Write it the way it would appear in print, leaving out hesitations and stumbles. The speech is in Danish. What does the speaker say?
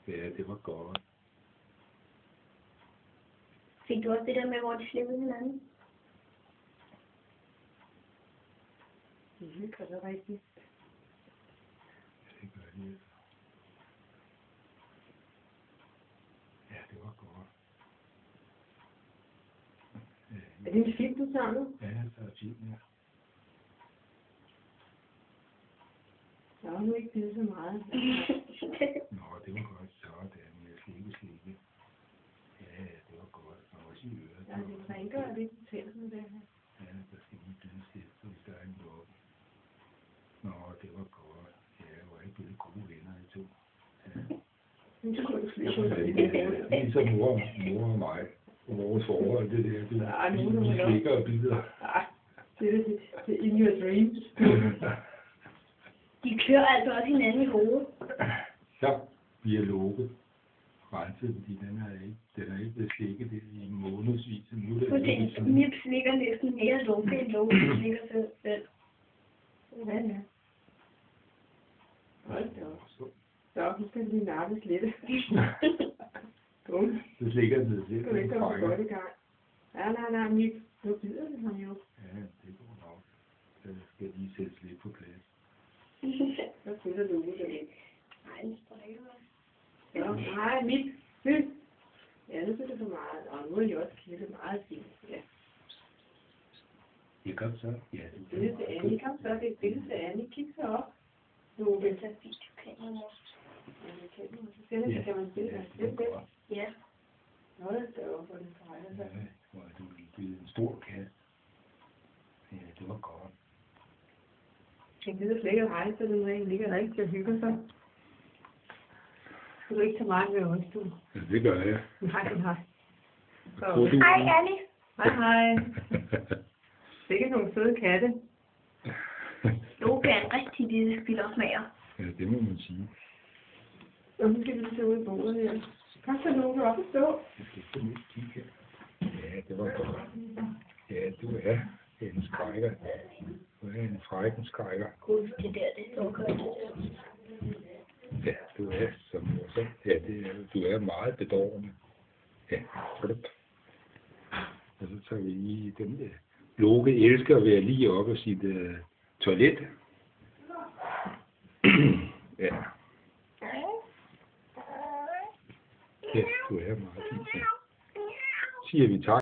Ja, det var godt. Fik du også det der med, hvor de slippede hinanden? Det hygger sig rigtigt. Det gør de. Ja, det var godt. Er det en film, du tager nu? Ja, så er film, ja. Jeg har nu ikke givet så meget. Nå, det var godt. Sådan med slikke. Ja, det var godt. Og også i øret. Ja, det rengør lidt tænderne der her. Ja, der skal man blive stilt, hvis der er en lukke. Nå, det var godt. Ja, jeg var ikke blevet gode venner i to. Ja. Ligesom mor og mig. Og vores forhold, det der. Vi slikker og bider. Det er in your dreams. De klør altså også hinanden i hovedet. Så bliver lukket. Renset, fordi den er ikke blevet slikket i månedsvis. Nu er det Mip slikker næsten mere lunke end lunke slikker selv. Ja. Hold da op. Så, nu skal vi nappes lidt. Dumt. Det slikker den selv. Du kan ikke komme godt i gang. Ja, nej, Mip. Nu bider det mig jo. Ja, det går nok. Så skal lige sættes lidt på plads. Så følger du ud af det. Nej, den strækker mig. Ja, nej, Mip. Ja, nu er det for meget. Og nu er jeg også klippet meget fint. Ja. Det kom så. Ja, det Billede til Annie. Kom så, det er et billede til Annie. Kig så op. Nu vil tage videokameraet. Ja, det kan man. Så sender det, kan man se det. det var godt. Ja. Hold da op, hvor den fejler sig. Ja, hvor er du blevet en stor kat. Ja, det var godt. Jeg gider slet ikke at rejse, så den ring ligger rigtig og hygger sig. Skal du ikke tage mig med os, du? Ja, det gør jeg. Nej. Hej, Annie. Hej. Det er ikke nogle søde katte. Loke er en rigtig lille spildersmager. Ja, det må man sige. Og nu skal vi se ud i bordet her. Kom så, Loke, op og stå. Jeg skal få lidt kigge her. Ja, det var godt. Ja, du er en skrækker. Du er en frækken skrækker. Gud, det der, det står godt. Ja, du er som morsom. Ja, du er meget bedårende. Ja, flot. Og så tager vi lige den der. Loke elsker at være lige oppe af sit toilet. Ja. Ja, du er meget fint. Siger vi tak.